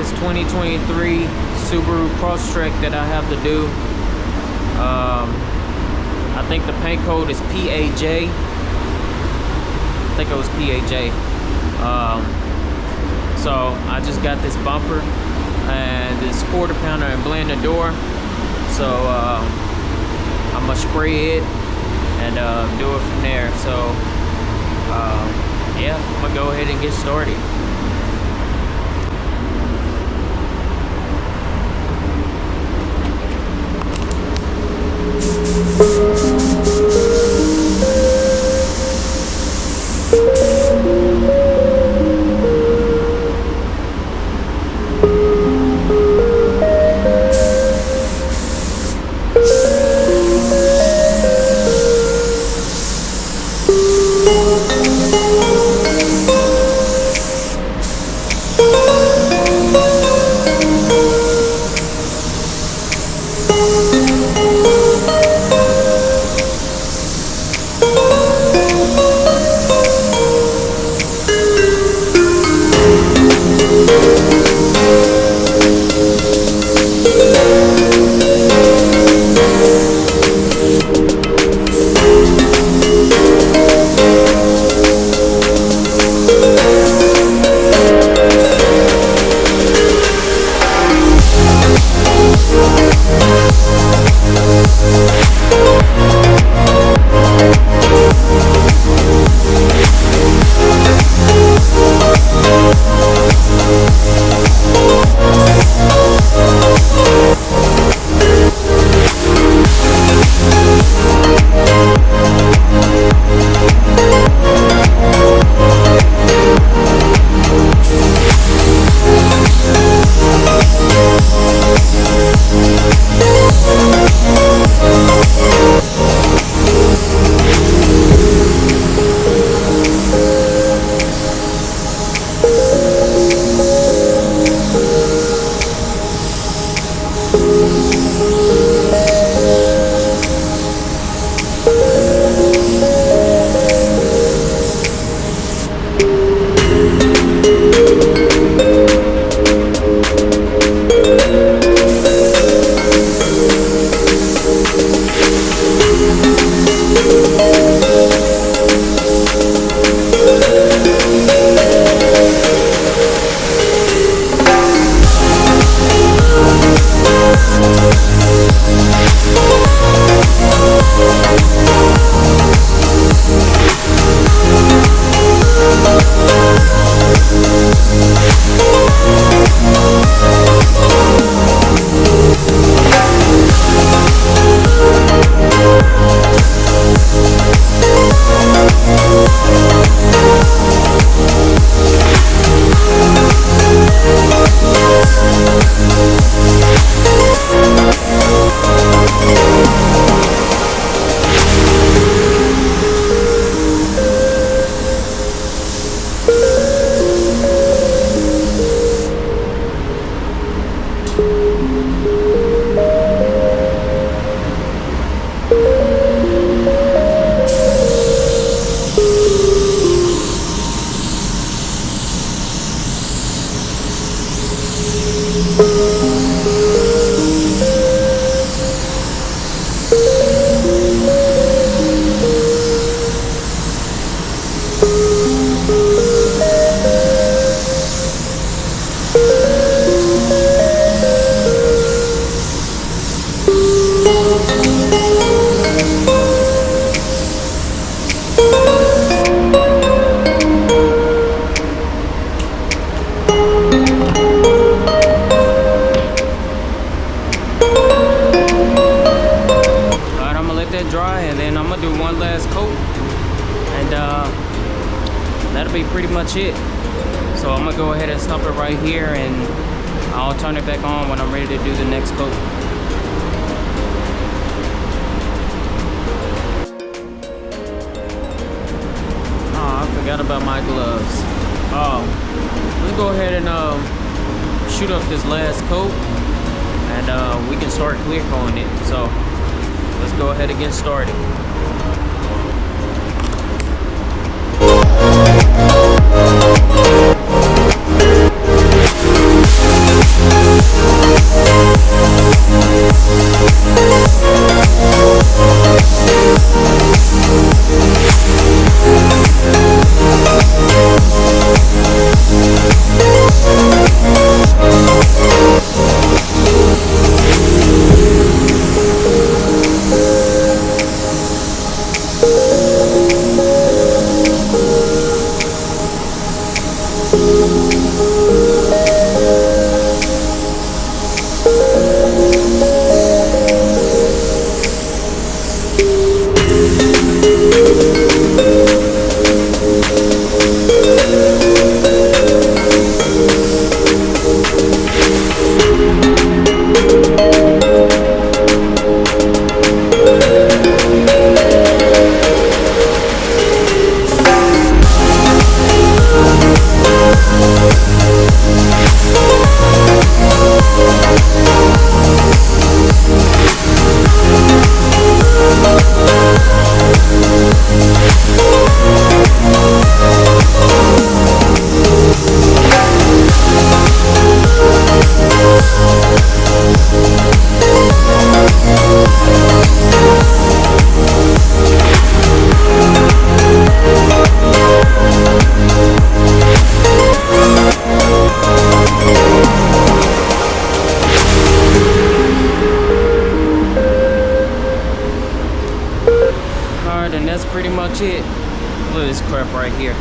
this 2023 Subaru Crosstrek that I have to do. I think the paint code is PAJ. I think it was PAJ. So I just got this bumper and this quarter pounder and blend the door. So I'm gonna spray it and do it from there. So yeah, I'm gonna go ahead and get started. Dry, and then I'm gonna do one last coat, and that'll be pretty much it. So I'm gonna go ahead and stop it right here, and I'll turn it back on when I'm ready to do the next coat. Oh, I forgot about my gloves. Let's go ahead and shoot up this last coat, and we can start clear coating it. So let's go ahead and get started. pretty much it. Look at this crap right here.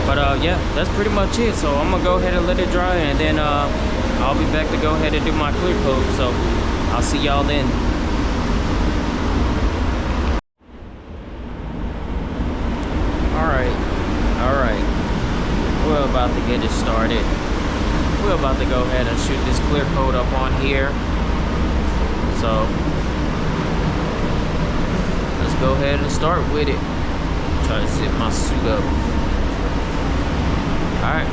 But yeah, that's pretty much it. So I'm gonna go ahead and let it dry, and then I'll be back to go ahead and do my clear coat. So I'll see y'all then. Alright, we're about to get it started. We're about to go ahead and shoot this clear coat up on here. So let's go ahead and start with it. Try to zip my suit up. Alright.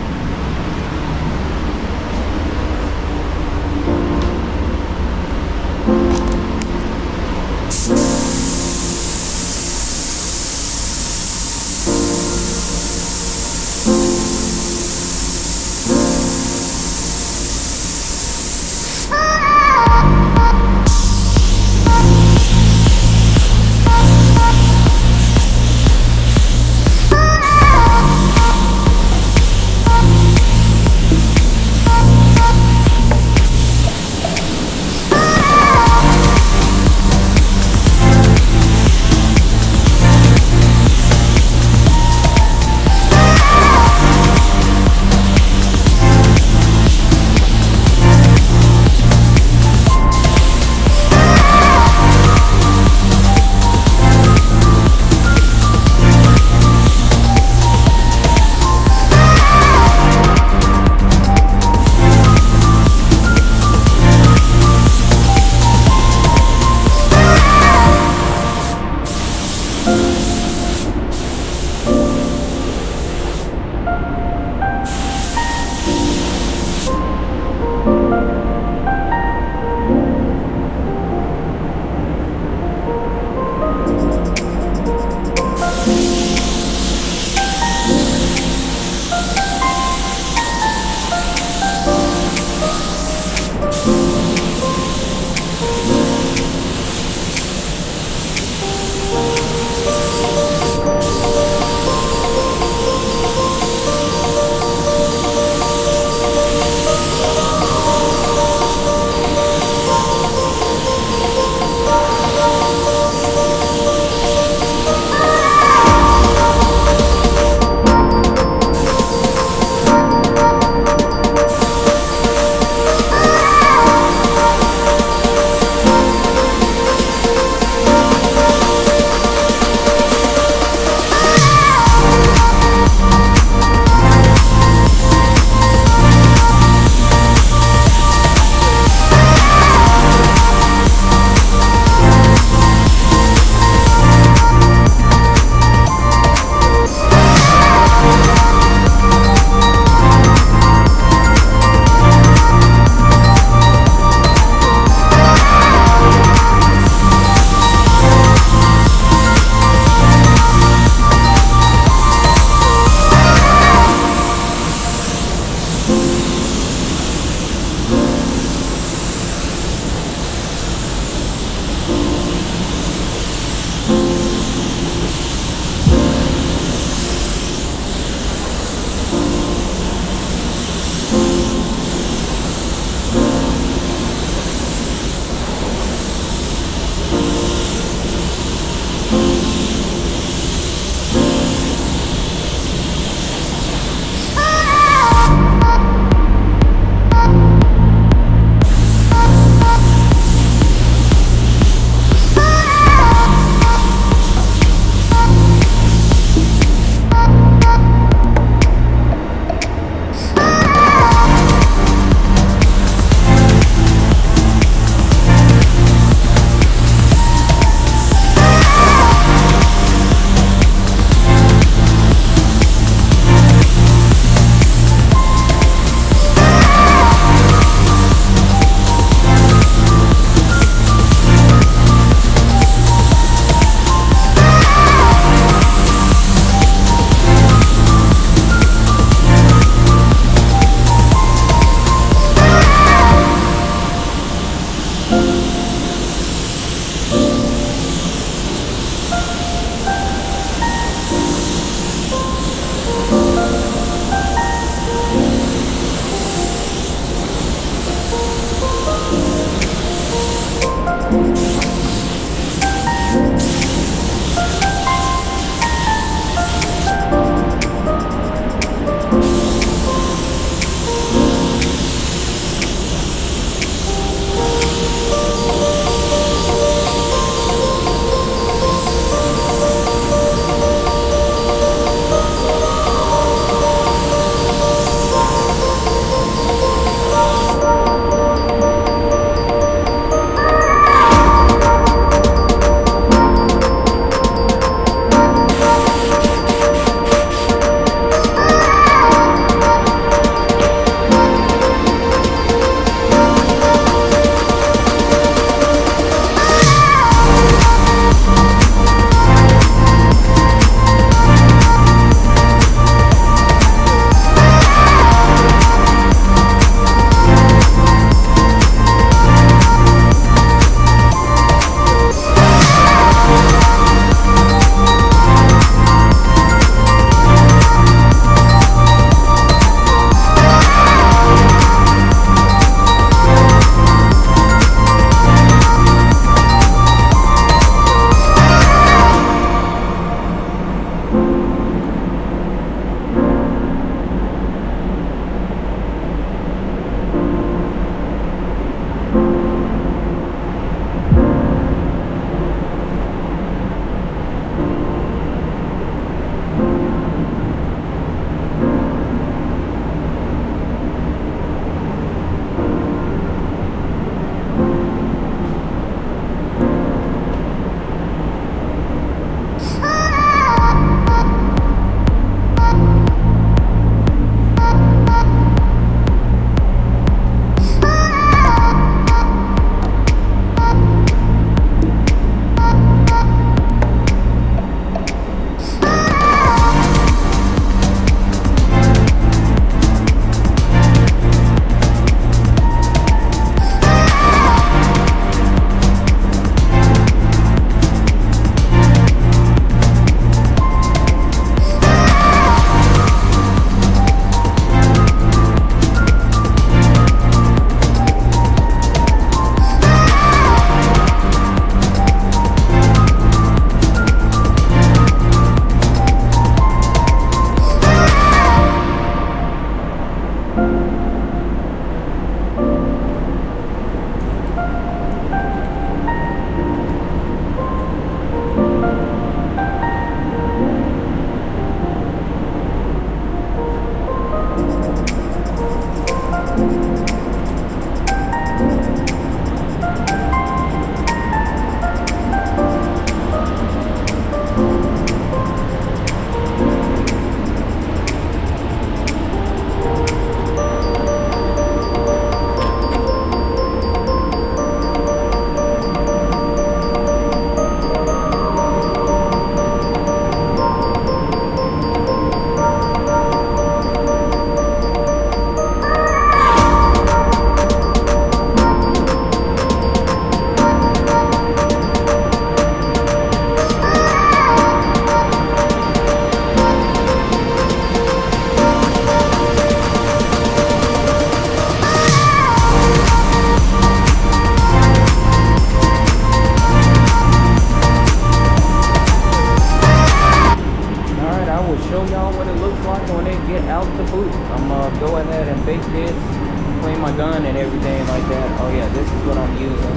this, clean my gun and everything like that. Oh yeah, this is what I'm using.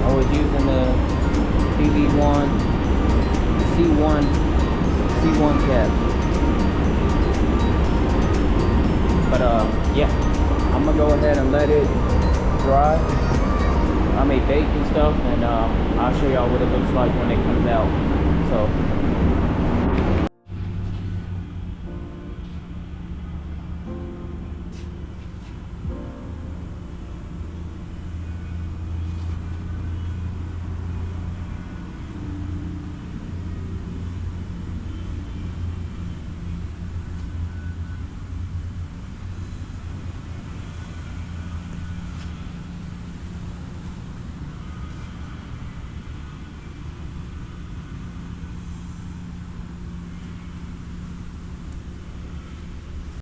I was using the DV1 C1 cap. But yeah, I'm gonna go ahead and let it dry. I may bake and stuff, and I'll show y'all what it looks like when it comes out. So